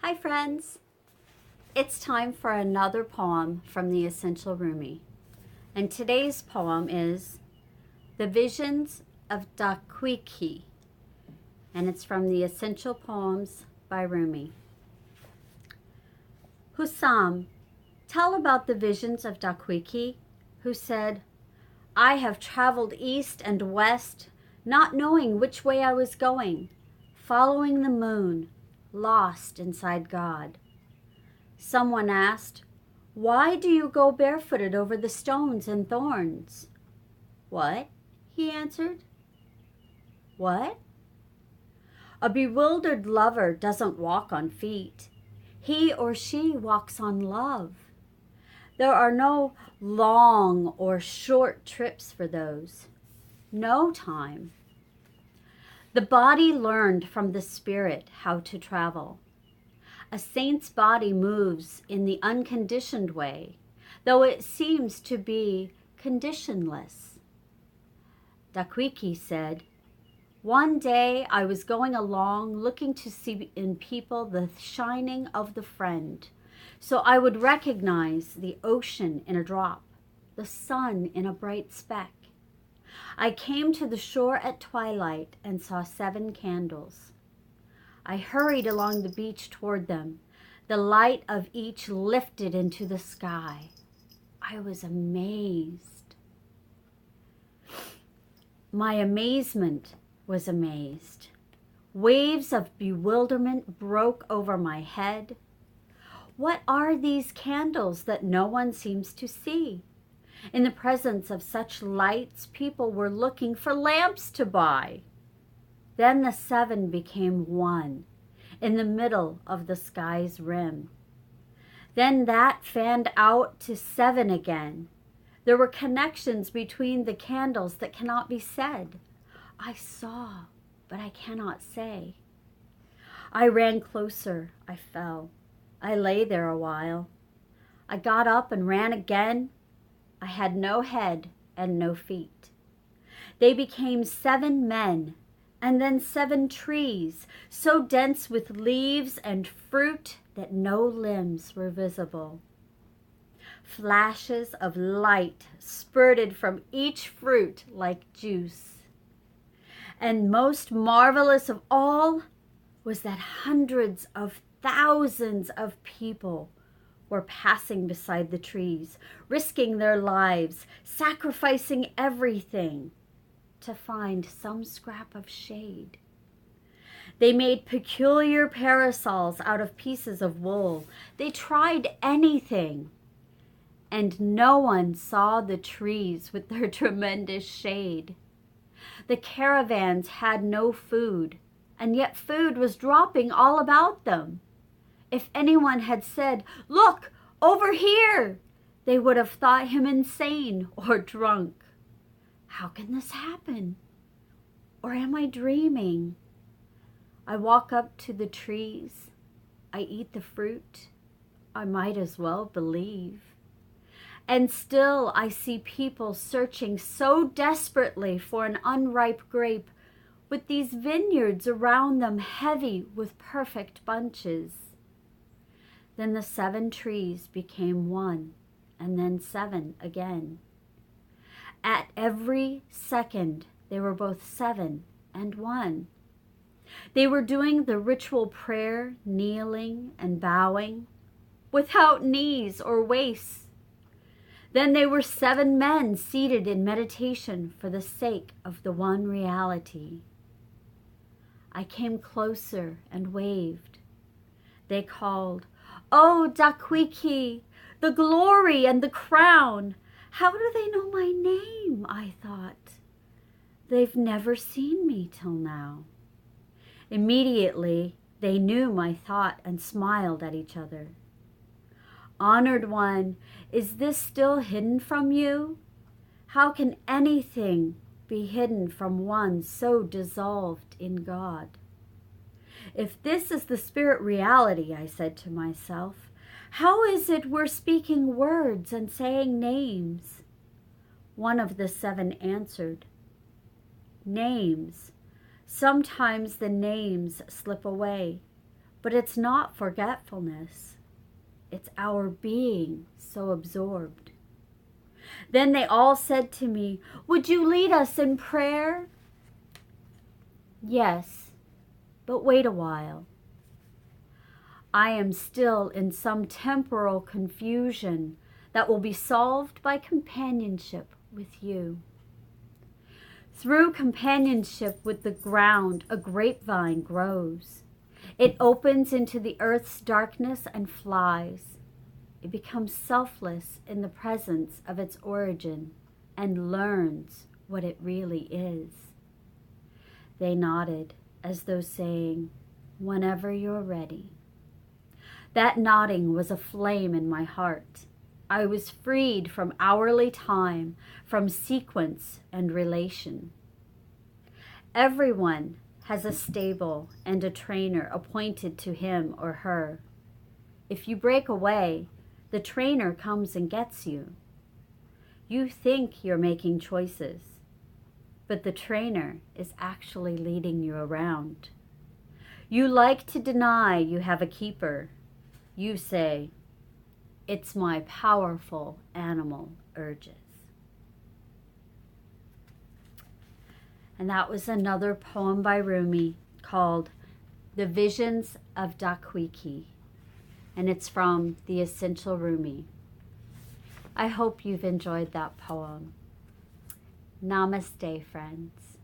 Hi friends! It's time for another poem from the Essential Rumi. And today's poem is The Visions of Daquqi. And it's from the Essential Poems by Rumi. Hussam, tell about the visions of Daquqi, who said, I have traveled east and west, not knowing which way I was going, following the moon, lost inside God. Someone asked, why do you go barefooted over the stones and thorns? What? He answered. What? A bewildered lover doesn't walk on feet. He or she walks on love. There are no long or short trips for those. No time. The body learned from the spirit how to travel. A saint's body moves in the unconditioned way, though it seems to be conditionless. Daquqi said, one day I was going along looking to see in people the shining of the friend, so I would recognize the ocean in a drop, the sun in a bright speck. I came to the shore at twilight and saw 7 candles. I hurried along the beach toward them. The light of each lifted into the sky. I was amazed. My amazement was amazed. Waves of bewilderment broke over my head. What are these candles that no one seems to see? In the presence of such lights, people were looking for lamps to buy. Then the 7 became 1 in the middle of the sky's rim. Then that fanned out to 7 again. There were connections between the candles that cannot be said. I saw, but I cannot say. I ran closer. I fell. I lay there a while. I got up and ran again. I had no head and no feet. They became 7 men, and then 7 trees, so dense with leaves and fruit that no limbs were visible. Flashes of light spurted from each fruit like juice. And most marvelous of all was that hundreds of thousands of people were passing beside the trees, risking their lives, sacrificing everything to find some scrap of shade. They made peculiar parasols out of pieces of wool. They tried anything, and no one saw the trees with their tremendous shade. The caravans had no food, and yet food was dropping all about them. If anyone had said, look, over here, they would have thought him insane or drunk. How can this happen? Or am I dreaming? I walk up to the trees. I eat the fruit. I might as well believe. And still I see people searching so desperately for an unripe grape, with these vineyards around them heavy with perfect bunches. Then the 7 trees became 1, and then 7 again. At every second, they were both 7 and 1. They were doing the ritual prayer, kneeling and bowing, without knees or waists. Then they were 7 men seated in meditation for the sake of the one reality. I came closer and waved. They called, oh, Daquqi, the glory and the crown. How do they know my name? I thought. They've never seen me till now. Immediately, they knew my thought and smiled at each other. Honored one, is this still hidden from you? How can anything be hidden from one so dissolved in God? If this is the spirit reality, I said to myself, how is it we're speaking words and saying names? One of the 7 answered, names. Sometimes the names slip away, But it's not forgetfulness. It's our being so absorbed. Then they all said to me, "Would you lead us in prayer?" Yes, but wait a while. I am still in some temporal confusion that will be solved by companionship with you. Through companionship with the ground, a grapevine grows. It opens into the earth's darkness and flies. It becomes selfless in the presence of its origin and learns what it really is. They nodded as though saying, "Whenever you're ready." That nodding was a flame in my heart. I was freed from hourly time, from sequence and relation. Everyone has a stable and a trainer appointed to him or her. If you break away, the trainer comes and gets you. You think you're making choices, but the trainer is actually leading you around. You like to deny you have a keeper. You say, "It's my powerful animal urges." And that was another poem by Rumi called The Visions of Daquqi. And it's from the Essential Rumi. I hope you've enjoyed that poem. Namaste, friends.